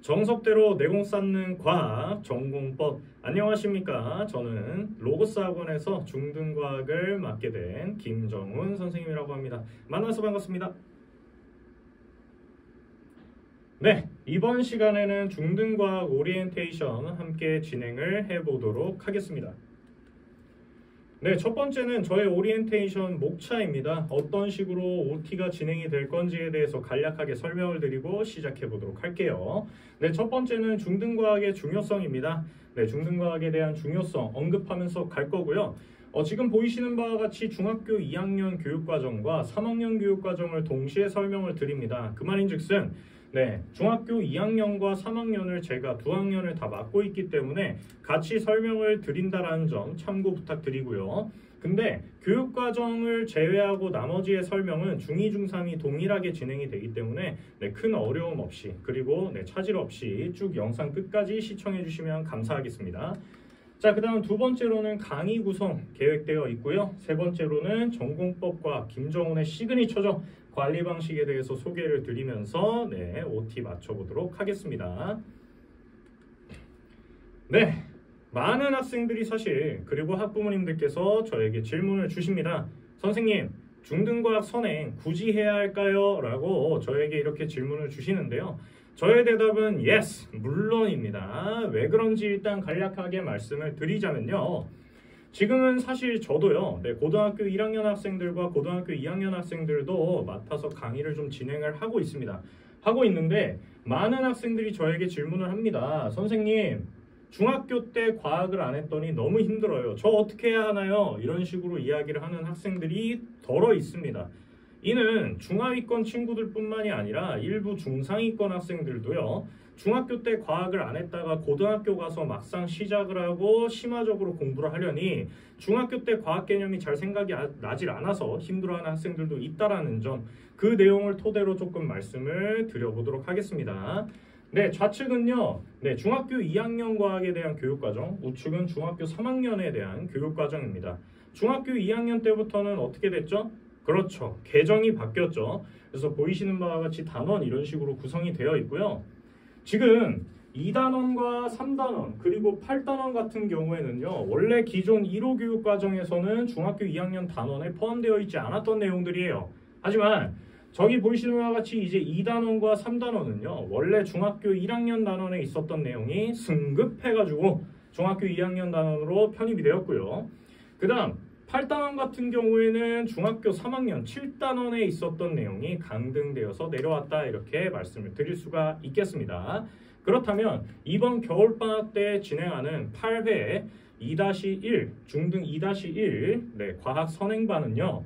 정석대로 내공 쌓는 과학 전공법. 안녕하십니까. 저는 로고스 학원에서 중등과학을 맡게 된 김정훈 선생님이라고 합니다. 만나서 반갑습니다. 네, 이번 시간에는 중등과학 오리엔테이션 함께 진행을 해보도록 하겠습니다. 네, 첫 번째는 저의 오리엔테이션 목차입니다. 어떤 식으로 OT가 진행이 될 건지에 대해서 간략하게 설명을 드리고 시작해 보도록 할게요. 네, 첫 번째는 중등과학의 중요성입니다. 네, 중등과학에 대한 중요성 언급하면서 갈 거고요. 지금 보이시는 바와 같이 중학교 2학년 교육과정과 3학년 교육과정을 동시에 설명을 드립니다. 그 말인즉슨 중학교 2학년과 3학년을 제가 두 학년을 다 맡고 있기 때문에 같이 설명을 드린다는 점 참고 부탁드리고요. 근데 교육과정을 제외하고 나머지의 설명은 중2, 중3이 동일하게 진행이 되기 때문에 큰 어려움 없이 그리고 차질 없이 쭉 영상 끝까지 시청해 주시면 감사하겠습니다. 자, 그 다음 두 번째로는 강의 구성 계획되어 있고요. 세 번째로는 전공법과 김정훈의 시그니처죠. 관리 방식에 대해서 소개를 드리면서 OT 맞춰보도록 하겠습니다. 네, 많은 학생들이 사실 그리고 학부모님들께서 저에게 질문을 주십니다. 선생님, 중등과학 선행 굳이 해야 할까요? 라고 저에게 이렇게 질문을 주시는데요. 저의 대답은 yes, 물론입니다. 왜 그런지 일단 간략하게 말씀을 드리자면요. 지금은 사실 저도요, 고등학교 1학년 학생들과 고등학교 2학년 학생들도 맡아서 강의를 좀 진행을 하고 있습니다. 하고 있는데 많은 학생들이 저에게 질문을 합니다. 선생님, 중학교 때 과학을 안 했더니 너무 힘들어요. 저 어떻게 해야 하나요? 이런 식으로 이야기를 하는 학생들이 덜어 있습니다. 이는 중하위권 친구들뿐만이 아니라 일부 중상위권 학생들도요. 중학교 때 과학을 안 했다가 고등학교 가서 막상 시작을 하고 심화적으로 공부를 하려니 중학교 때 과학 개념이 잘 생각이 나질 않아서 힘들어하는 학생들도 있다라는 점, 그 내용을 토대로 조금 말씀을 드려보도록 하겠습니다. 네, 좌측은요, 중학교 2학년 과학에 대한 교육과정, 우측은 중학교 3학년에 대한 교육과정입니다. 중학교 2학년 때부터는 어떻게 됐죠? 그렇죠, 개정이 바뀌었죠. 그래서 보이시는 바와 같이 단원 이런 식으로 구성이 되어 있고요. 지금 2단원과 3단원 그리고 8단원 같은 경우에는요, 원래 기존 1호 교육과정에서는 중학교 2학년 단원에 포함되어 있지 않았던 내용들이에요. 하지만 저기 보이시는 바와 같이 이제 2단원과 3단원은요, 원래 중학교 1학년 단원에 있었던 내용이 승급해가지고 중학교 2학년 단원으로 편입이 되었고요. 그 다음 8단원 같은 경우에는 중학교 3학년 7단원에 있었던 내용이 강등되어서 내려왔다, 이렇게 말씀을 드릴 수가 있겠습니다. 그렇다면 이번 겨울방학 때 진행하는 8회 2-1 중등 2-1 과학 선행반은요,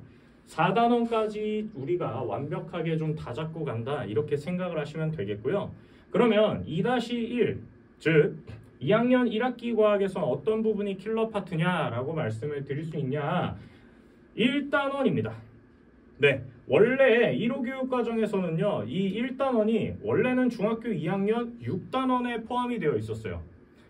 4단원까지 우리가 완벽하게 좀 다 잡고 간다, 이렇게 생각을 하시면 되겠고요. 그러면 2-1 즉 2학년 1학기 과학에서 어떤 부분이 킬러 파트냐라고 말씀을 드릴 수 있냐? 1단원입니다. 네, 원래 1호 교육과정에서는요, 이 1단원이 원래는 중학교 2학년 6단원에 포함이 되어 있었어요.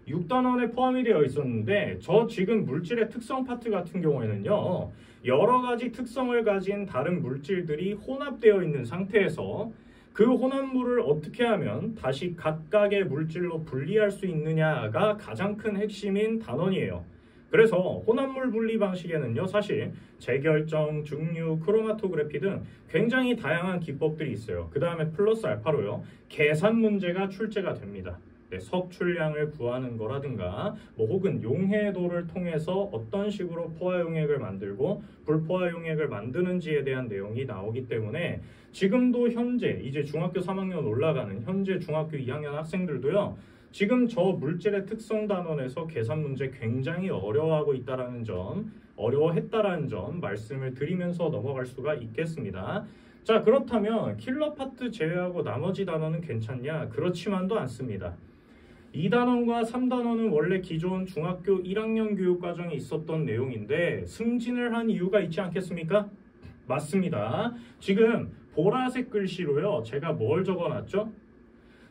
6단원에 포함이 되어 있었는데 저 지금 물질의 특성 파트 같은 경우에는요, 여러 가지 특성을 가진 다른 물질들이 혼합되어 있는 상태에서 그 혼합물을 어떻게 하면 다시 각각의 물질로 분리할 수 있느냐가 가장 큰 핵심인 단원이에요. 그래서 혼합물 분리 방식에는요, 사실 재결정, 증류, 크로마토그래피 등 굉장히 다양한 기법들이 있어요. 그 다음에 플러스 알파로요, 계산 문제가 출제가 됩니다. 석출량을 구하는 거라든가 혹은 용해도를 통해서 어떤 식으로 포화용액을 만들고 불포화용액을 만드는지에 대한 내용이 나오기 때문에 지금도 현재 이제 중학교 3학년 올라가는 현재 중학교 2학년 학생들도요, 지금 저 물질의 특성 단원에서 계산 문제 굉장히 어려워하고 있다라는 점, 어려워했다라는 점 말씀을 드리면서 넘어갈 수가 있겠습니다. 자, 그렇다면 킬러 파트 제외하고 나머지 단원은 괜찮냐? 그렇지만도 않습니다. 2단원과 3단원은 원래 기존 중학교 1학년 교육과정에 있었던 내용인데 승진을 한 이유가 있지 않겠습니까? 맞습니다. 지금 보라색 글씨로요, 제가 뭘 적어놨죠?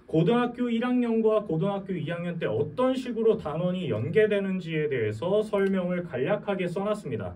고등학교 1학년과 고등학교 2학년 때 어떤 식으로 단원이 연계되는지에 대해서 설명을 간략하게 써놨습니다.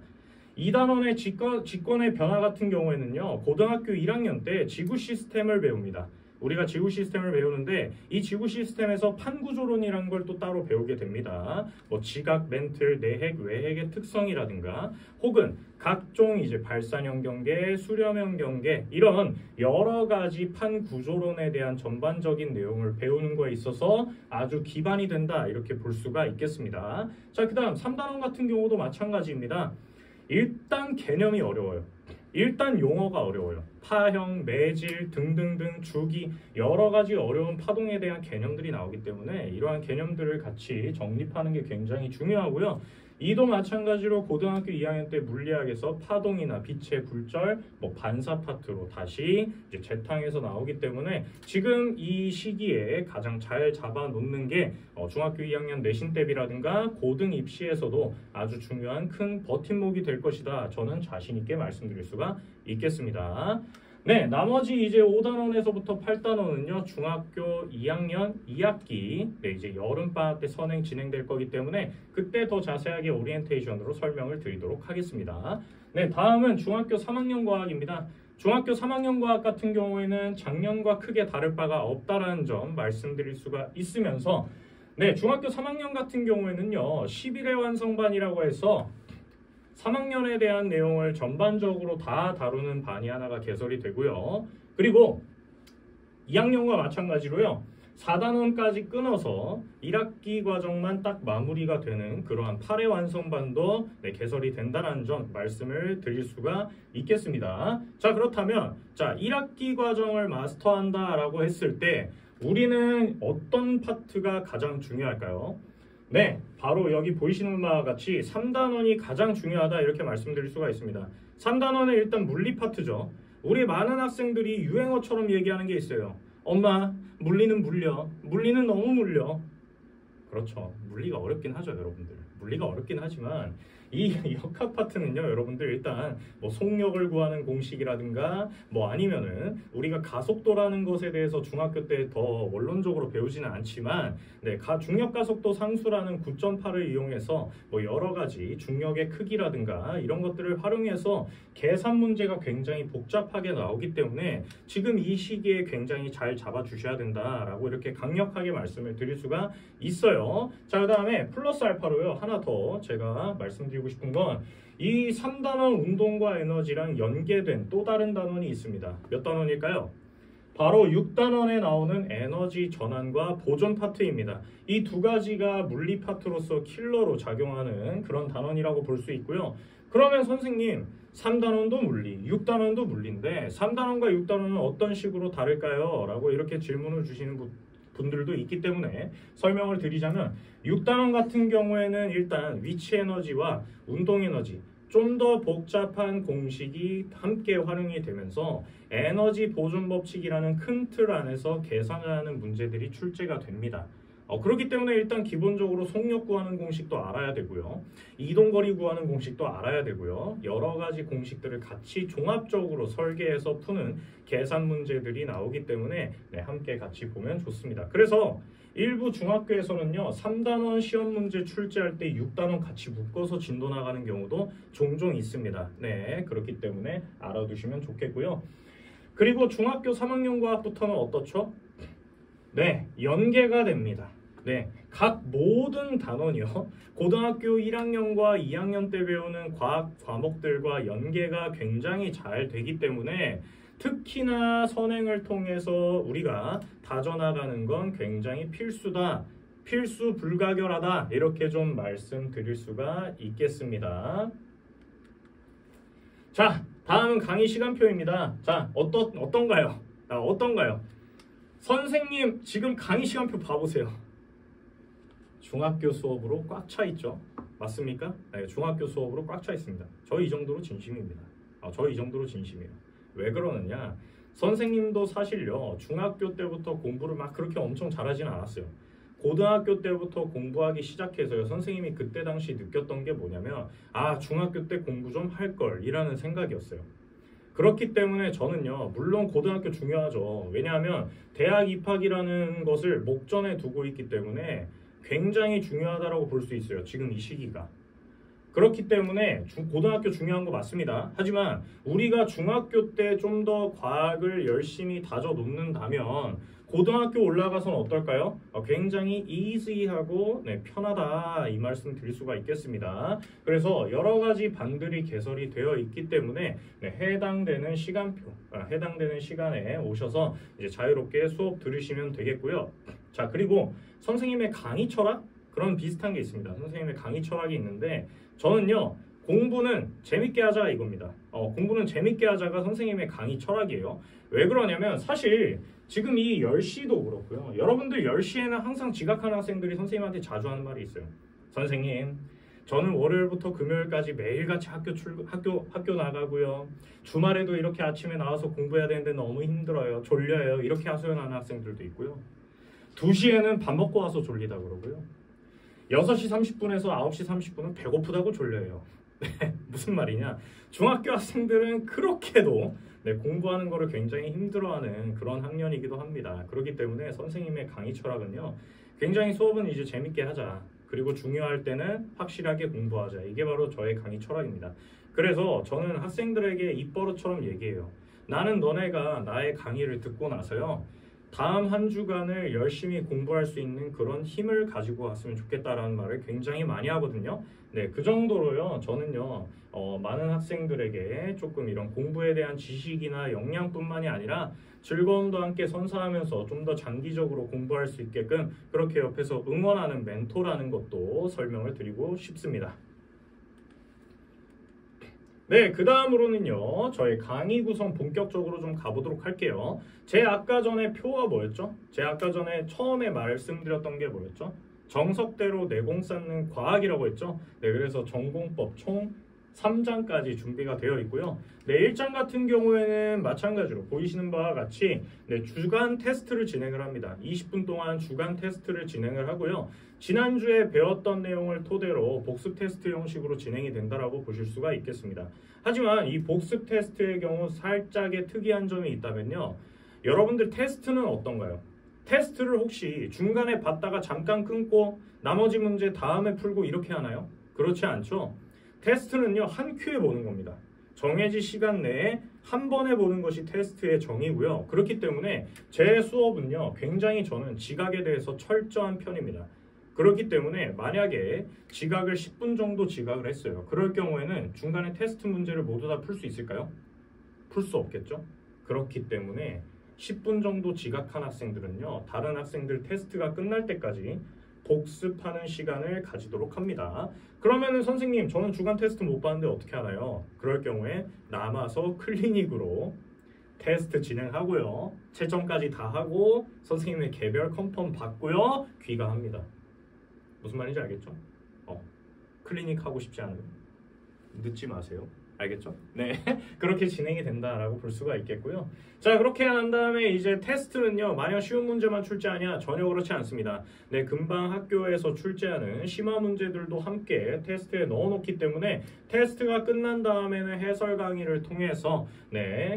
2단원의 직권의 변화 같은 경우에는요, 고등학교 1학년 때 지구 시스템을 배웁니다. 우리가 지구 시스템을 배우는데 이 지구 시스템에서 판구조론이라는 걸 또 따로 배우게 됩니다. 뭐 지각, 멘틀, 내핵, 외핵의 특성이라든가 혹은 각종 이제 발산형 경계, 수렴형 경계 이런 여러 가지 판구조론에 대한 전반적인 내용을 배우는 거에 있어서 아주 기반이 된다 이렇게 볼 수가 있겠습니다. 자, 그다음 3단원 같은 경우도 마찬가지입니다. 일단 개념이 어려워요. 일단 용어가 어려워요. 파형, 매질 등등등 주기 여러 가지 어려운 파동에 대한 개념들이 나오기 때문에 이러한 개념들을 같이 정립하는 게 굉장히 중요하고요. 이도 마찬가지로 고등학교 2학년 때 물리학에서 파동이나 빛의 굴절, 뭐 반사 파트로 다시 이제 재탕해서 나오기 때문에 지금 이 시기에 가장 잘 잡아놓는 게 중학교 2학년 내신 대비라든가 고등 입시에서도 아주 중요한 큰 버팀목이 될 것이다. 저는 자신 있게 말씀드릴 수가 있겠습니다. 네, 나머지 이제 5단원에서부터 8단원은요, 중학교 2학년 2학기, 네, 이제 여름방학 때 선행 진행될 거기 때문에 그때 더 자세하게 오리엔테이션으로 설명을 드리도록 하겠습니다. 네, 다음은 중학교 3학년 과학입니다. 중학교 3학년 과학 같은 경우에는 작년과 크게 다를 바가 없다라는 점 말씀드릴 수가 있으면서, 네, 중학교 3학년 같은 경우에는요, 11회 완성반이라고 해서 3학년에 대한 내용을 전반적으로 다 다루는 반이 하나가 개설이 되고요. 그리고 2학년과 마찬가지로요. 4단원까지 끊어서 1학기 과정만 딱 마무리가 되는 그러한 8회 완성반도 네, 개설이 된다는 점 말씀을 드릴 수가 있겠습니다. 자, 그렇다면 자, 1학기 과정을 마스터한다라고 했을 때 우리는 어떤 파트가 가장 중요할까요? 네, 바로 여기 보이시는 바와 같이 3단원이 가장 중요하다 이렇게 말씀드릴 수가 있습니다. 3단원은 일단 물리 파트죠. 우리 많은 학생들이 유행어처럼 얘기하는 게 있어요. 엄마, 물리는 물려. 물리는 너무 물려. 그렇죠. 물리가 어렵긴 하죠, 여러분들. 물리가 어렵긴 하지만 이 역학 파트는요, 여러분들 일단 뭐 속력을 구하는 공식이라든가 뭐 아니면은 우리가 가속도라는 것에 대해서 중학교 때 더 원론적으로 배우지는 않지만 네, 중력 가속도 상수라는 9.8을 이용해서 뭐 여러 가지 중력의 크기라든가 이런 것들을 활용해서 계산 문제가 굉장히 복잡하게 나오기 때문에 지금 이 시기에 굉장히 잘 잡아 주셔야 된다라고 이렇게 강력하게 말씀을 드릴 수가 있어요. 자, 그다음에 플러스 알파로요. 하나 더 제가 말씀드리고 싶은 건 이 3단원 운동과 에너지랑 연계된 또 다른 단원이 있습니다. 몇 단원일까요? 바로 6단원에 나오는 에너지 전환과 보존 파트입니다. 이 두 가지가 물리 파트로서 킬러로 작용하는 그런 단원이라고 볼 수 있고요. 그러면 선생님 3단원도 물리, 6단원도 물리인데 3단원과 6단원은 어떤 식으로 다를까요? 라고 이렇게 질문을 주시는 분들도 있기 때문에 설명을 드리자면 6단원 같은 경우에는 일단 위치 에너지와 운동 에너지 좀 더 복잡한 공식이 함께 활용이 되면서 에너지 보존 법칙이라는 큰 틀 안에서 계산을 하는 문제들이 출제가 됩니다. 그렇기 때문에 일단 기본적으로 속력 구하는 공식도 알아야 되고요. 이동거리 구하는 공식도 알아야 되고요. 여러 가지 공식들을 같이 종합적으로 설계해서 푸는 계산 문제들이 나오기 때문에 네, 함께 같이 보면 좋습니다. 그래서 일부 중학교에서는요 3단원 시험 문제 출제할 때 6단원 같이 묶어서 진도 나가는 경우도 종종 있습니다. 네, 그렇기 때문에 알아두시면 좋겠고요. 그리고 중학교 3학년 과학부터는 어떻죠? 네, 연계가 됩니다. 네, 각 모든 단원이요 고등학교 1학년과 2학년 때 배우는 과학 과목들과 연계가 굉장히 잘 되기 때문에 특히나 선행을 통해서 우리가 다져나가는 건 굉장히 필수다, 필수 불가결하다 이렇게 좀 말씀드릴 수가 있겠습니다. 자, 다음은 강의 시간표입니다. 자, 어떤가요? 어떤가요? 선생님 지금 강의 시간표 봐보세요. 중학교 수업으로 꽉 차 있죠? 맞습니까? 네, 중학교 수업으로 꽉 차 있습니다. 저 이 정도로 진심입니다. 저 이 정도로 진심이에요. 왜 그러느냐? 선생님도 사실요 중학교 때부터 공부를 막 그렇게 엄청 잘하지는 않았어요. 고등학교 때부터 공부하기 시작해서요 선생님이 그때 당시 느꼈던 게 뭐냐면 중학교 때 공부 좀 할 걸 이라는 생각이었어요. 그렇기 때문에 저는요 물론 고등학교 중요하죠. 왜냐하면 대학 입학이라는 것을 목전에 두고 있기 때문에 굉장히 중요하다고 볼 수 있어요. 지금 이 시기가. 그렇기 때문에 고등학교 중요한 거 맞습니다. 하지만 우리가 중학교 때 좀 더 과학을 열심히 다져 놓는다면 고등학교 올라가서는 어떨까요? 굉장히 easy하고 편하다 이 말씀 드릴 수가 있겠습니다. 그래서 여러 가지 반들이 개설이 되어 있기 때문에 해당되는 시간표, 해당되는 시간에 오셔서 이제 자유롭게 수업 들으시면 되겠고요. 자, 그리고 선생님의 강의 철학 그런 비슷한 게 있습니다. 선생님의 강의 철학이 있는데 저는요 공부는 재밌게 하자 이겁니다. 공부는 재밌게 하자가 선생님의 강의 철학이에요. 왜 그러냐면 사실 지금 이 10시도 그렇고요. 여러분들 10시에는 항상 지각하는 학생들이 선생님한테 자주 하는 말이 있어요. 선생님, 저는 월요일부터 금요일까지 매일같이 학교 나가고요. 주말에도 이렇게 아침에 나와서 공부해야 되는데 너무 힘들어요. 졸려요. 이렇게 하소연하는 학생들도 있고요. 2시에는 밥 먹고 와서 졸리다 그러고요. 6시 30분에서 9시 30분은 배고프다고 졸려요. 무슨 말이냐? 중학교 학생들은 그렇게도 공부하는 거를 굉장히 힘들어하는 그런 학년이기도 합니다. 그렇기 때문에 선생님의 강의 철학은요. 굉장히 수업은 이제 재밌게 하자. 그리고 중요할 때는 확실하게 공부하자. 이게 바로 저의 강의 철학입니다. 그래서 저는 학생들에게 입버릇처럼 얘기해요. 나는 너네가 나의 강의를 듣고 나서요. 다음 한 주간을 열심히 공부할 수 있는 그런 힘을 가지고 왔으면 좋겠다라는 말을 굉장히 많이 하거든요. 그 정도로요. 저는요. 많은 학생들에게 조금 이런 공부에 대한 지식이나 역량뿐만이 아니라 즐거움도 함께 선사하면서 좀 더 장기적으로 공부할 수 있게끔 그렇게 옆에서 응원하는 멘토라는 것도 설명을 드리고 싶습니다. 그 다음으로는요. 저희 강의 구성 본격적으로 좀 가보도록 할게요. 제 아까 전에 표가 뭐였죠? 제 아까 전에 처음에 말씀드렸던 게 뭐였죠? 정석대로 내공 쌓는 과학이라고 했죠? 그래서 전공법 총 3장까지 준비가 되어 있고요. 1장 같은 경우에는 마찬가지로 보이시는 바와 같이 주간 테스트를 진행을 합니다. 20분 동안 주간 테스트를 진행을 하고요. 지난주에 배웠던 내용을 토대로 복습 테스트 형식으로 진행이 된다라고 보실 수가 있겠습니다. 하지만 이 복습 테스트의 경우 살짝의 특이한 점이 있다면요. 여러분들 테스트는 어떤가요? 테스트를 혹시 중간에 봤다가 잠깐 끊고 나머지 문제 다음에 풀고 이렇게 하나요? 그렇지 않죠? 테스트는요. 한 큐에 보는 겁니다. 정해진 시간 내에 한 번에 보는 것이 테스트의 정의고요. 그렇기 때문에 제 수업은요. 굉장히 저는 지각에 대해서 철저한 편입니다. 그렇기 때문에 만약에 지각을 10분 정도 지각을 했어요. 그럴 경우에는 중간에 테스트 문제를 모두 다 풀 수 있을까요? 풀 수 없겠죠? 그렇기 때문에 10분 정도 지각한 학생들은요. 다른 학생들 테스트가 끝날 때까지 복습하는 시간을 가지도록 합니다. 그러면은 선생님 저는 주간 테스트 못 봤는데 어떻게 하나요? 그럴 경우에 남아서 클리닉으로 테스트 진행하고요. 채점까지 다 하고 선생님의 개별 컨펌 받고요. 귀가합니다. 무슨 말인지 알겠죠? 클리닉 하고 싶지 않으면 늦지 마세요. 알겠죠? 그렇게 진행이 된다라고 볼 수가 있겠고요. 자, 그렇게 한 다음에 이제 테스트는요. 마냥 쉬운 문제만 출제하냐? 전혀 그렇지 않습니다. 금방 학교에서 출제하는 심화 문제들도 함께 테스트에 넣어놓기 때문에 테스트가 끝난 다음에는 해설 강의를 통해서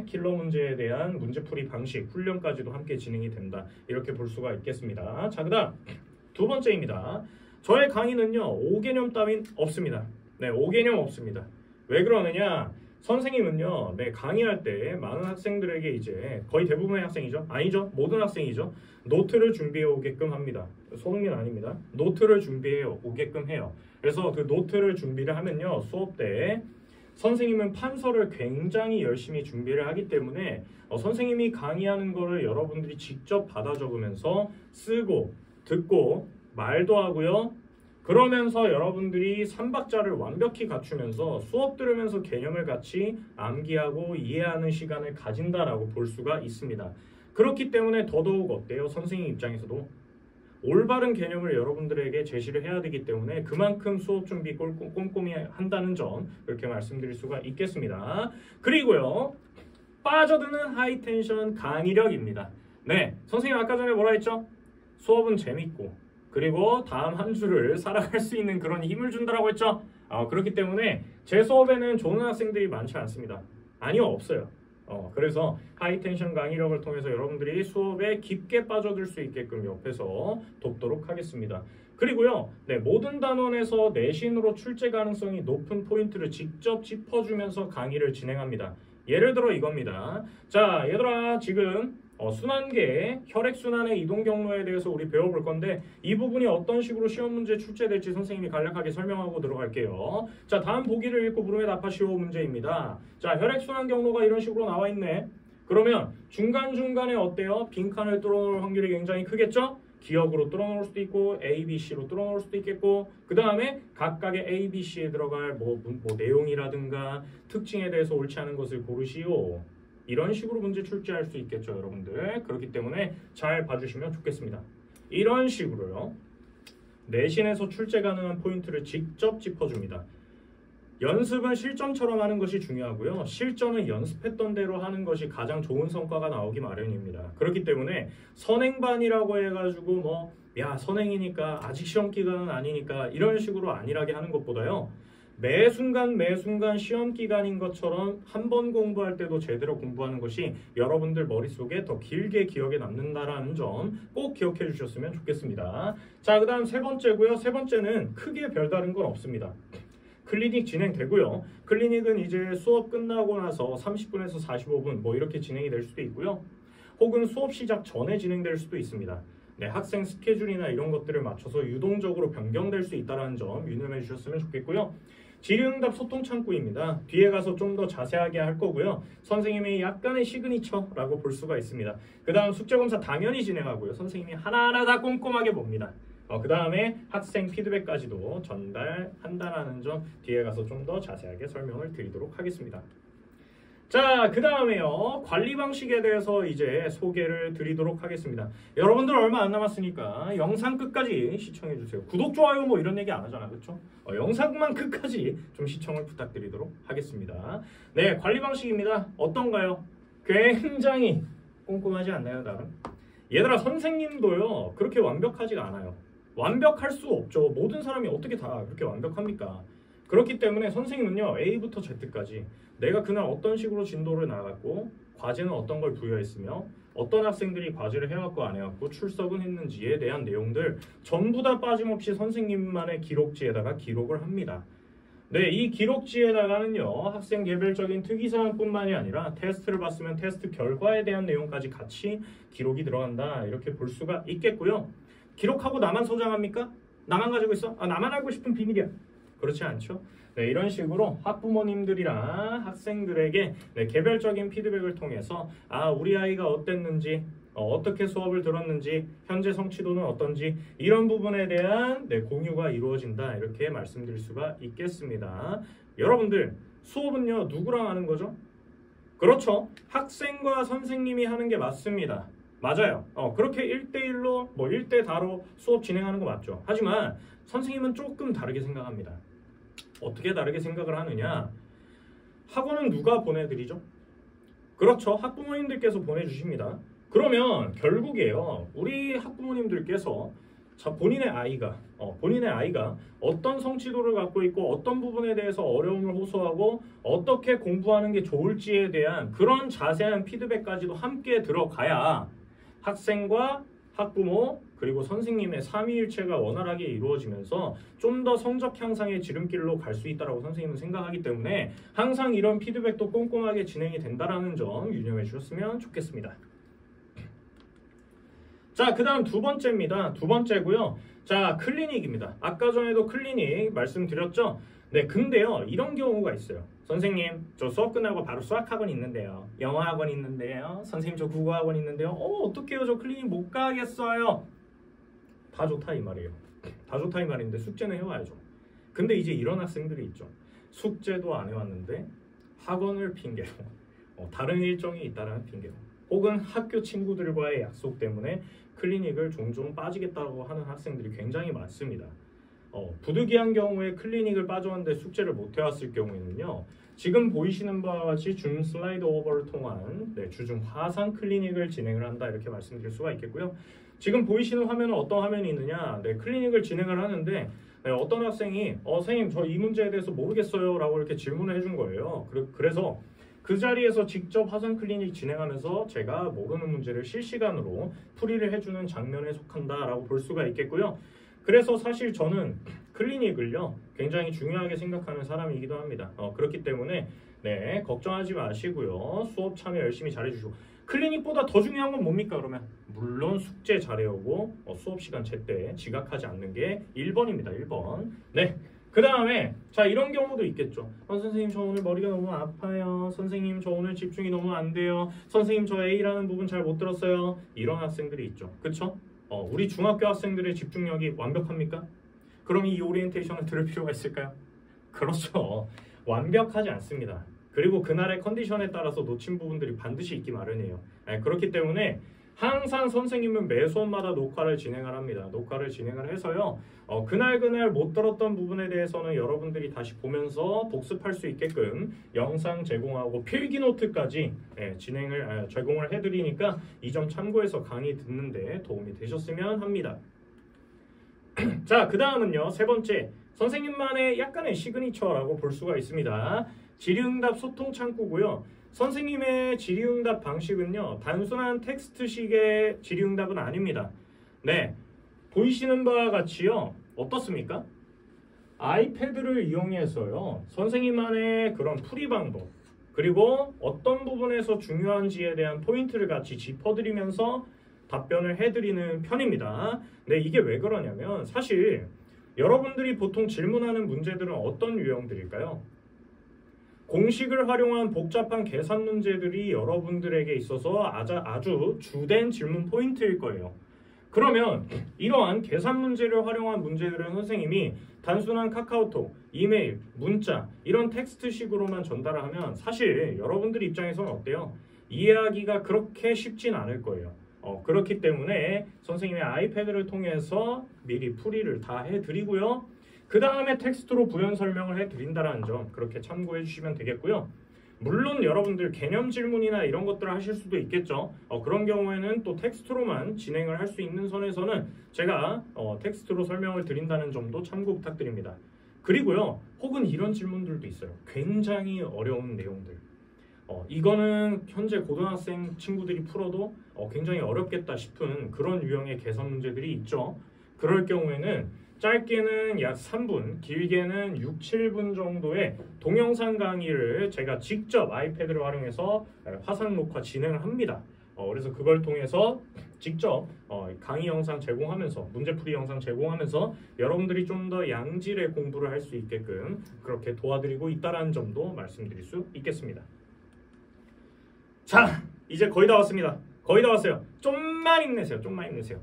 킬러 문제에 대한 문제풀이 방식, 훈련까지도 함께 진행이 된다. 이렇게 볼 수가 있겠습니다. 자, 그다음 두 번째입니다. 저의 강의는요. 5개념 따윈 없습니다. 5개념 없습니다. 왜 그러느냐? 선생님은요, 강의할 때 많은 학생들에게 이제 거의 대부분의 학생이죠? 아니죠? 모든 학생이죠? 노트를 준비해 오게끔 합니다. 손흥민 아닙니다. 노트를 준비해 오게끔 해요. 그래서 그 노트를 준비를 하면요, 수업 때 선생님은 판서를 굉장히 열심히 준비를 하기 때문에 선생님이 강의하는 거를 여러분들이 직접 받아 적으면서 쓰고 듣고 말도 하고요. 그러면서 여러분들이 3박자를 완벽히 갖추면서 수업 들으면서 개념을 같이 암기하고 이해하는 시간을 가진다라고 볼 수가 있습니다. 그렇기 때문에 더더욱 어때요? 선생님 입장에서도 올바른 개념을 여러분들에게 제시를 해야 되기 때문에 그만큼 수업 준비 꼼꼼히 한다는 점 그렇게 말씀드릴 수가 있겠습니다. 그리고요. 빠져드는 하이텐션 강의력입니다. 선생님 아까 전에 뭐라 했죠? 수업은 재밌고 그리고 다음 한 주를 살아갈 수 있는 그런 힘을 준다라고 했죠. 그렇기 때문에 제 수업에는 좋은 학생들이 많지 않습니다. 아니요, 없어요. 그래서 하이텐션 강의력을 통해서 여러분들이 수업에 깊게 빠져들 수 있게끔 옆에서 돕도록 하겠습니다. 그리고요, 네, 모든 단원에서 내신으로 출제 가능성이 높은 포인트를 직접 짚어주면서 강의를 진행합니다. 예를 들어 이겁니다. 자, 얘들아, 지금 순환계, 혈액순환의 이동 경로에 대해서 우리 배워볼 건데 이 부분이 어떤 식으로 시험 문제 출제될지 선생님이 간략하게 설명하고 들어갈게요. 자, 다음 보기를 읽고 물음에 답하시오 문제입니다. 자, 혈액순환 경로가 이런 식으로 나와 있네. 그러면 중간중간에 어때요? 빈칸을 뚫어놓을 확률이 굉장히 크겠죠? 기역으로 뚫어놓을 수도 있고 A, B, C로 뚫어놓을 수도 있겠고 그 다음에 각각의 A, B, C에 들어갈 뭐 내용이라든가 특징에 대해서 옳지 않은 것을 고르시오. 이런 식으로 문제 출제할 수 있겠죠, 여러분들. 그렇기 때문에 잘 봐주시면 좋겠습니다. 이런 식으로요. 내신에서 출제 가능한 포인트를 직접 짚어줍니다. 연습은 실전처럼 하는 것이 중요하고요. 실전은 연습했던 대로 하는 것이 가장 좋은 성과가 나오기 마련입니다. 그렇기 때문에 선행반이라고 해가지고 야, 선행이니까 아직 시험 기간은 아니니까 이런 식으로 안일하게 하는 것보다요. 매 순간 시험 기간인 것처럼 한 번 공부할 때도 제대로 공부하는 것이 여러분들 머릿속에 더 길게 기억에 남는다라는 점 꼭 기억해 주셨으면 좋겠습니다. 자, 그 다음 세 번째고요. 세 번째는 크게 별다른 건 없습니다. 클리닉 진행되고요. 클리닉은 이제 수업 끝나고 나서 30분에서 45분 이렇게 진행이 될 수도 있고요. 혹은 수업 시작 전에 진행될 수도 있습니다. 네, 학생 스케줄이나 이런 것들을 맞춰서 유동적으로 변경될 수 있다는 점 유념해 주셨으면 좋겠고요. 질의응답 소통 창구입니다. 뒤에 가서 좀 더 자세하게 할 거고요. 선생님이 약간의 시그니처라고 볼 수가 있습니다. 그 다음 숙제검사 당연히 진행하고요. 선생님이 하나하나 다 꼼꼼하게 봅니다. 그 다음에 학생 피드백까지도 전달한다는 점 뒤에 가서 좀 더 자세하게 설명을 드리도록 하겠습니다. 자, 그 다음에요. 관리 방식에 대해서 이제 소개를 드리도록 하겠습니다. 여러분들 얼마 안 남았으니까 영상 끝까지 시청해주세요. 구독, 좋아요 이런 얘기 안 하잖아. 그렇죠? 영상만 끝까지 좀 시청을 부탁드리도록 하겠습니다. 네, 관리 방식입니다. 어떤가요? 굉장히 꼼꼼하지 않나요, 나름? 얘들아, 선생님도요. 그렇게 완벽하지가 않아요. 완벽할 수 없죠. 모든 사람이 어떻게 다 그렇게 완벽합니까? 그렇기 때문에 선생님은요. A부터 Z까지 내가 그날 어떤 식으로 진도를 나갔고 과제는 어떤 걸 부여했으며 어떤 학생들이 과제를 해왔고 안 해왔고 출석은 했는지에 대한 내용들 전부 다 빠짐없이 선생님만의 기록지에다가 기록을 합니다. 네, 이 기록지에다가는요. 학생 개별적인 특이사항뿐만이 아니라 테스트를 봤으면 테스트 결과에 대한 내용까지 같이 기록이 들어간다. 이렇게 볼 수가 있겠고요. 기록하고 나만 소장합니까? 나만 가지고 있어? 나만 알고 싶은 비밀이야. 그렇지 않죠? 네, 이런 식으로 학부모님들이랑 학생들에게 개별적인 피드백을 통해서 우리 아이가 어땠는지 어떻게 수업을 들었는지 현재 성취도는 어떤지 이런 부분에 대한 공유가 이루어진다 이렇게 말씀드릴 수가 있겠습니다. 여러분들 수업은요 누구랑 하는 거죠? 그렇죠. 학생과 선생님이 하는 게 맞습니다. 맞아요. 그렇게 1대1로 1대4로 수업 진행하는 거 맞죠. 하지만 선생님은 조금 다르게 생각합니다. 어떻게 다르게 생각을 하느냐? 학원은 누가 보내드리죠? 그렇죠. 학부모님들께서 보내주십니다. 그러면 결국에요. 우리 학부모님들께서 본인의 아이가 어떤 성취도를 갖고 있고 어떤 부분에 대해서 어려움을 호소하고 어떻게 공부하는 게 좋을지에 대한 그런 자세한 피드백까지도 함께 들어가야 학생과 학부모 그리고 선생님의 삼위일체가 원활하게 이루어지면서 좀 더 성적 향상의 지름길로 갈 수 있다고 선생님은 생각하기 때문에 항상 이런 피드백도 꼼꼼하게 진행이 된다는 점 유념해 주셨으면 좋겠습니다. 자, 그 다음 두 번째입니다. 두 번째고요. 자, 클리닉입니다. 아까 전에도 클리닉 말씀드렸죠? 네, 근데요. 이런 경우가 있어요. 선생님, 저 수업 끝나고 바로 수학학원 있는데요. 영어학원 있는데요. 선생님, 저 국어학원 있는데요. 어떡해요? 저 클리닉 못 가겠어요. 다 좋다 이 말이에요. 다 좋다 이 말인데 숙제는 해와야죠. 근데 이제 이런 학생들이 있죠. 숙제도 안 해왔는데 학원을 핑계로 다른 일정이 있다는 핑계로 혹은 학교 친구들과의 약속 때문에 클리닉을 종종 빠지겠다고 하는 학생들이 굉장히 많습니다. 부득이한 경우에 클리닉을 빠졌는데 숙제를 못 해왔을 경우에는요. 지금 보이시는 바와 같이 줌 슬라이드 오버를 통한 주중 화상 클리닉을 진행을 한다 이렇게 말씀드릴 수가 있겠고요. 지금 보이시는 화면은 어떤 화면이 있느냐? 클리닉을 진행을 하는데 어떤 학생이 선생님 저 이 문제에 대해서 모르겠어요 라고 이렇게 질문을 해준 거예요. 그래서 그 자리에서 직접 화상 클리닉 진행하면서 제가 모르는 문제를 실시간으로 풀이를 해주는 장면에 속한다라고 볼 수가 있겠고요. 그래서 사실 저는 클리닉을요 굉장히 중요하게 생각하는 사람이기도 합니다. 그렇기 때문에 네, 걱정하지 마시고요. 수업 참여 열심히 잘해주시고 클리닉보다 더 중요한 건 뭡니까 그러면? 물론 숙제 잘해오고 수업 시간 제때 지각하지 않는 게 1번입니다. 1번. 네. 그 다음에 자 이런 경우도 있겠죠. 선생님 저 오늘 머리가 너무 아파요. 선생님 저 오늘 집중이 너무 안 돼요. 선생님 저 A라는 부분 잘 못 들었어요. 이런 학생들이 있죠. 그쵸? 우리 중학교 학생들의 집중력이 완벽합니까? 그럼 이 오리엔테이션을 들을 필요가 있을까요? 그렇죠. 완벽하지 않습니다. 그리고 그날의 컨디션에 따라서 놓친 부분들이 반드시 있기 마련이에요. 그렇기 때문에 항상 선생님은 매 수업마다 녹화를 진행을 합니다. 녹화를 진행을 해서요. 그날 못 들었던 부분에 대해서는 여러분들이 다시 보면서 복습할 수 있게끔 영상 제공하고 필기 노트까지 제공을 해드리니까 이 점 참고해서 강의 듣는데 도움이 되셨으면 합니다. 자, 그 다음은요. 세 번째, 선생님만의 약간의 시그니처라고 볼 수가 있습니다. 질의응답 소통 창구고요. 선생님의 질의응답 방식은요. 단순한 텍스트식의 질의응답은 아닙니다. 네, 보이시는 바와 같이요. 어떻습니까? 아이패드를 이용해서요. 선생님만의 그런 풀이 방법 그리고 어떤 부분에서 중요한지에 대한 포인트를 같이 짚어드리면서 답변을 해드리는 편입니다. 네, 이게 왜 그러냐면 사실 여러분들이 보통 질문하는 문제들은 어떤 유형들일까요? 공식을 활용한 복잡한 계산 문제들이 여러분들에게 있어서 아주 주된 질문 포인트일 거예요. 그러면 이러한 계산 문제를 활용한 문제들은 선생님이 단순한 카카오톡, 이메일, 문자 이런 텍스트식으로만 전달을 하면 사실 여러분들 입장에서는 어때요? 이해하기가 그렇게 쉽진 않을 거예요. 그렇기 때문에 선생님의 아이패드를 통해서 미리 풀이를 다 해드리고요. 그 다음에 텍스트로 부연 설명을 해드린다는 점 그렇게 참고해 주시면 되겠고요. 물론 여러분들 개념 질문이나 이런 것들을 하실 수도 있겠죠. 그런 경우에는 또 텍스트로만 진행을 할 수 있는 선에서는 제가 텍스트로 설명을 드린다는 점도 참고 부탁드립니다. 그리고요. 혹은 이런 질문들도 있어요. 굉장히 어려운 내용들. 이거는 현재 고등학생 친구들이 풀어도 굉장히 어렵겠다 싶은 그런 유형의 계산 문제들이 있죠. 그럴 경우에는 짧게는 약 3분, 길게는 6, 7분 정도의 동영상 강의를 제가 직접 아이패드를 활용해서 화상 녹화 진행을 합니다. 그래서 그걸 통해서 직접 강의 영상 제공하면서 문제풀이 영상 제공하면서 여러분들이 좀 더 양질의 공부를 할 수 있게끔 그렇게 도와드리고 있다는 점도 말씀드릴 수 있겠습니다. 자, 이제 거의 다 왔습니다. 거의 다 왔어요. 좀만 힘내세요. 좀만 힘내세요.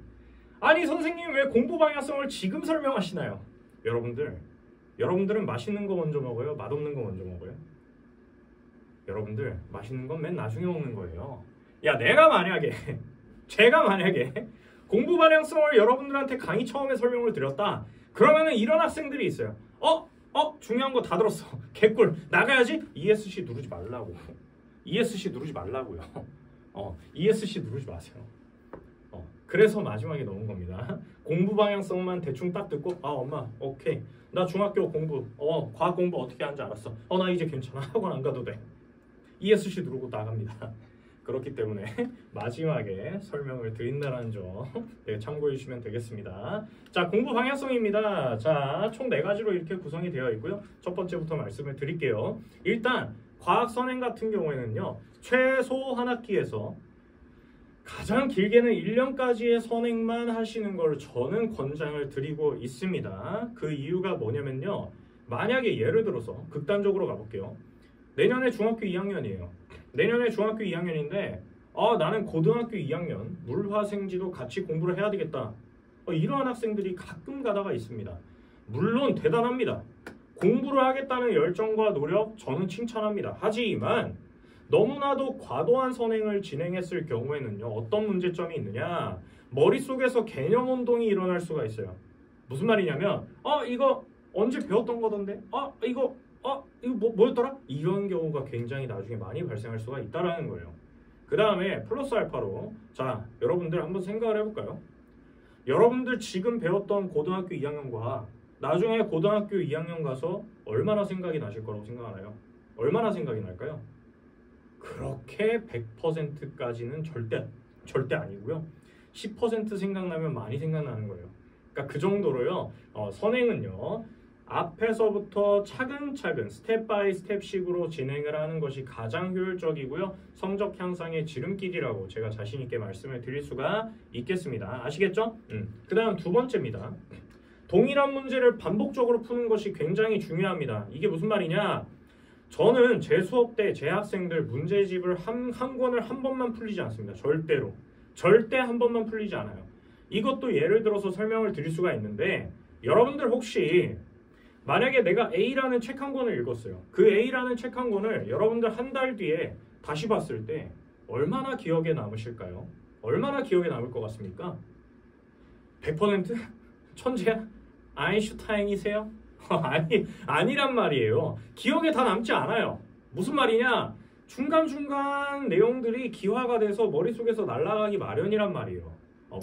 아니 선생님 왜 공부 방향성을 지금 설명하시나요? 여러분들은 맛있는 거 먼저 먹어요? 맛없는 거 먼저 먹어요? 여러분들 맛있는 건 맨 나중에 먹는 거예요. 야 제가 만약에 공부 방향성을 여러분들한테 강의 처음에 설명을 드렸다. 그러면은 이런 학생들이 있어요. 중요한 거 다 들었어. 개꿀. 나가야지. ESC 누르지 말라고. ESC 누르지 말라고요. ESC 누르지 마세요. 그래서 마지막에 넣은 겁니다. 공부 방향성만 대충 딱 듣고 엄마 오케이 나 중학교 공부 과학 공부 어떻게 하는지 알았어. 나 이제 괜찮아. 학원 안 가도 돼. ESC 누르고 나갑니다. 그렇기 때문에 마지막에 설명을 드린다는 점 참고해 주시면 되겠습니다. 자, 공부 방향성입니다. 자, 총 4가지로 이렇게 구성이 되어 있고요. 첫 번째부터 말씀을 드릴게요. 일단 과학 선행 같은 경우에는요. 최소 한 학기에서 가장 길게는 1년까지의 선행만 하시는 걸 저는 권장을 드리고 있습니다. 그 이유가 뭐냐면요. 만약에 예를 들어서 극단적으로 가볼게요. 내년에 중학교 2학년이에요. 내년에 중학교 2학년인데 나는 고등학교 2학년 물화생지도 같이 공부를 해야 되겠다. 이러한 학생들이 가끔 가다가 있습니다. 물론 대단합니다. 공부를 하겠다는 열정과 노력 저는 칭찬합니다. 하지만 너무나도 과도한 선행을 진행했을 경우에는요. 어떤 문제점이 있느냐. 머릿속에서 개념 혼동이 일어날 수가 있어요. 무슨 말이냐면 이거 언제 배웠던 거던데? 이거 뭐였더라? 이런 경우가 굉장히 나중에 많이 발생할 수가 있다는 거예요. 그 다음에 플러스 알파로 자, 여러분들 한번 생각을 해볼까요? 여러분들 지금 배웠던 고등학교 2학년과 나중에 고등학교 2학년 가서 얼마나 생각이 나실 거라고 생각하나요? 얼마나 생각이 날까요? 그렇게 100%까지는 절대 아니고요. 10% 생각나면 많이 생각나는 거예요. 그러니까 그 정도로요. 선행은요. 앞에서부터 차근차근 스텝 바이 스텝식으로 진행을 하는 것이 가장 효율적이고요. 성적 향상의 지름길이라고 제가 자신 있게 말씀을 드릴 수가 있겠습니다. 아시겠죠? 그 다음 두 번째입니다. 동일한 문제를 반복적으로 푸는 것이 굉장히 중요합니다. 이게 무슨 말이냐? 저는 제 수업 때 제 학생들 문제집을 한 권을 한 번만 풀리지 않습니다. 절대로. 절대 한 번만 풀리지 않아요. 이것도 예를 들어서 설명을 드릴 수가 있는데 여러분들 혹시 만약에 내가 A라는 책 한 권을 읽었어요. 그 A라는 책 한 권을 여러분들 한 달 뒤에 다시 봤을 때 얼마나 기억에 남으실까요? 얼마나 기억에 남을 것 같습니까? 100%? 천재야? 아인슈타인이세요? 아니란 말이에요. 기억에 다 남지 않아요. 무슨 말이냐? 중간중간 내용들이 기화가 돼서 머릿속에서 날아가기 마련이란 말이에요.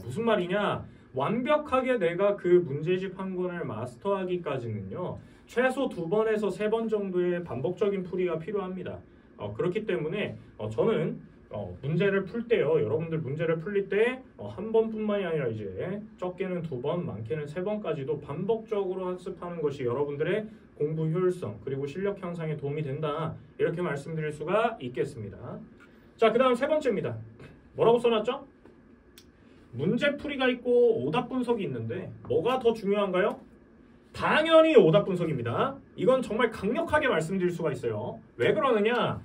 무슨 말이냐? 완벽하게 내가 그 문제집 한 권을 마스터하기까지는요. 최소 2번에서 3번 정도의 반복적인 풀이가 필요합니다. 그렇기 때문에 저는 문제를 풀 때요. 여러분들 문제를 풀릴 때 한 번뿐만이 아니라 이제 적게는 2번, 많게는 3번까지도 반복적으로 학습하는 것이 여러분들의 공부 효율성 그리고 실력 향상에 도움이 된다. 이렇게 말씀드릴 수가 있겠습니다. 자, 그 다음 세 번째입니다. 뭐라고 써놨죠? 문제풀이가 있고 오답 분석이 있는데 뭐가 더 중요한가요? 당연히 오답 분석입니다. 이건 정말 강력하게 말씀드릴 수가 있어요. 왜 그러느냐?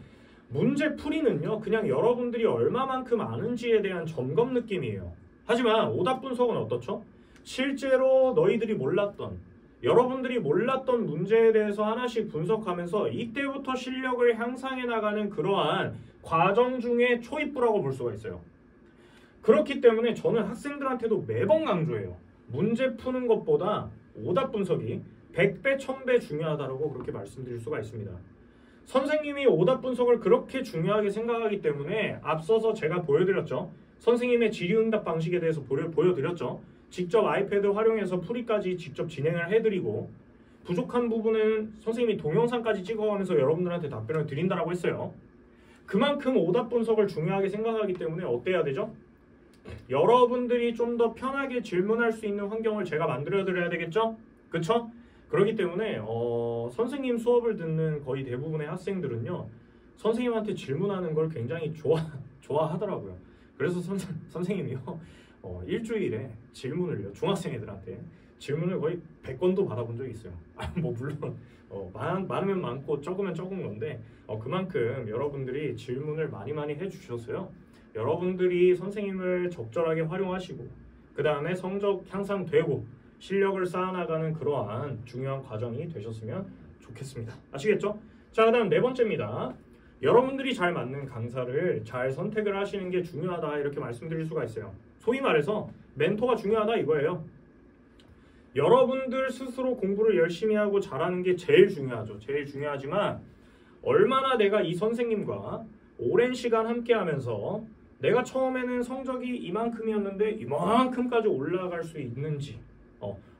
문제풀이는요. 그냥 여러분들이 얼마만큼 아는지에 대한 점검 느낌이에요. 하지만 오답 분석은 어떻죠? 실제로 너희들이 몰랐던 여러분들이 몰랐던 문제에 대해서 하나씩 분석하면서 이때부터 실력을 향상해 나가는 그러한 과정 중에 초입부라고 볼 수가 있어요. 그렇기 때문에 저는 학생들한테도 매번 강조해요. 문제 푸는 것보다 오답 분석이 100배, 1000배 중요하다고 그렇게 말씀드릴 수가 있습니다. 선생님이 오답 분석을 그렇게 중요하게 생각하기 때문에 앞서서 제가 보여드렸죠. 선생님의 질의응답 방식에 대해서 보여드렸죠. 직접 아이패드 활용해서 풀이까지 직접 진행을 해드리고 부족한 부분은 선생님이 동영상까지 찍어가면서 여러분들한테 답변을 드린다라고 했어요. 그만큼 오답 분석을 중요하게 생각하기 때문에 어때야 되죠? 여러분들이 좀 더 편하게 질문할 수 있는 환경을 제가 만들어 드려야 되겠죠? 그쵸? 그렇기 때문에 선생님 수업을 듣는 거의 대부분의 학생들은요. 선생님한테 질문하는 걸 굉장히 좋아하더라고요. 그래서 선생님이요. 일주일에 질문을요. 중학생 애들한테 질문을 거의 100건도 받아본 적이 있어요. 뭐 물론 많으면 많고 적으면 적은 건데 그만큼 여러분들이 질문을 많이 해주셨어요. 여러분들이 선생님을 적절하게 활용하시고 그 다음에 성적 향상되고 실력을 쌓아나가는 그러한 중요한 과정이 되셨으면 좋겠습니다. 아시겠죠? 자, 그 다음 네 번째입니다. 여러분들이 잘 맞는 강사를 잘 선택을 하시는 게 중요하다 이렇게 말씀드릴 수가 있어요. 소위 말해서 멘토가 중요하다 이거예요. 여러분들 스스로 공부를 열심히 하고 잘하는 게 제일 중요하죠. 제일 중요하지만 얼마나 내가 이 선생님과 오랜 시간 함께 하면서 내가 처음에는 성적이 이만큼이었는데 이만큼까지 올라갈 수 있는지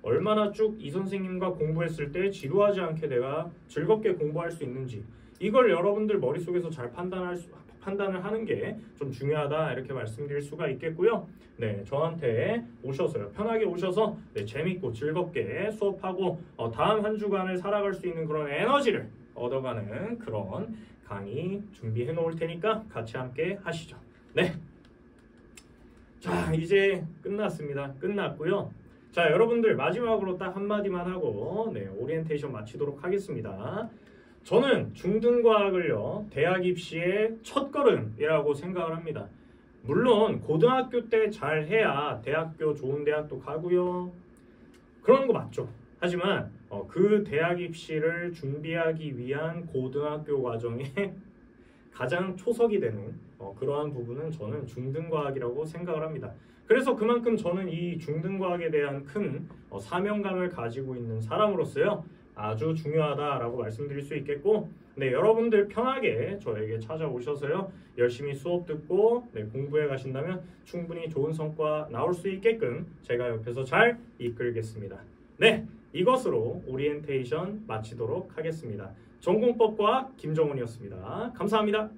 얼마나 쭉 이 선생님과 공부했을 때 지루하지 않게 내가 즐겁게 공부할 수 있는지 이걸 여러분들 머릿속에서 잘 판단을 하는 게 좀 중요하다 이렇게 말씀드릴 수가 있겠고요. 네, 저한테 오셔서요. 편하게 오셔서 재밌고 즐겁게 수업하고 다음 한 주간을 살아갈 수 있는 그런 에너지를 얻어가는 그런 강의 준비해 놓을 테니까 같이 함께 하시죠. 네. 자, 이제 끝났습니다. 끝났고요. 자, 여러분들 마지막으로 딱 한마디만 하고 오리엔테이션 마치도록 하겠습니다. 저는 중등과학을요. 대학 입시의 첫걸음이라고 생각을 합니다. 물론 고등학교 때 잘해야 대학교 좋은 대학도 가고요. 그런 거 맞죠. 하지만 그 대학 입시를 준비하기 위한 고등학교 과정에 가장 초석이 되는 그러한 부분은 저는 중등과학이라고 생각을 합니다. 그래서 그만큼 저는 이 중등과학에 대한 큰 사명감을 가지고 있는 사람으로서요. 아주 중요하다라고 말씀드릴 수 있겠고 여러분들 편하게 저에게 찾아오셔서요. 열심히 수업 듣고 공부해 가신다면 충분히 좋은 성과 나올 수 있게끔 제가 옆에서 잘 이끌겠습니다. 네, 이것으로 오리엔테이션 마치도록 하겠습니다. 전공법과 김정훈이었습니다. 감사합니다.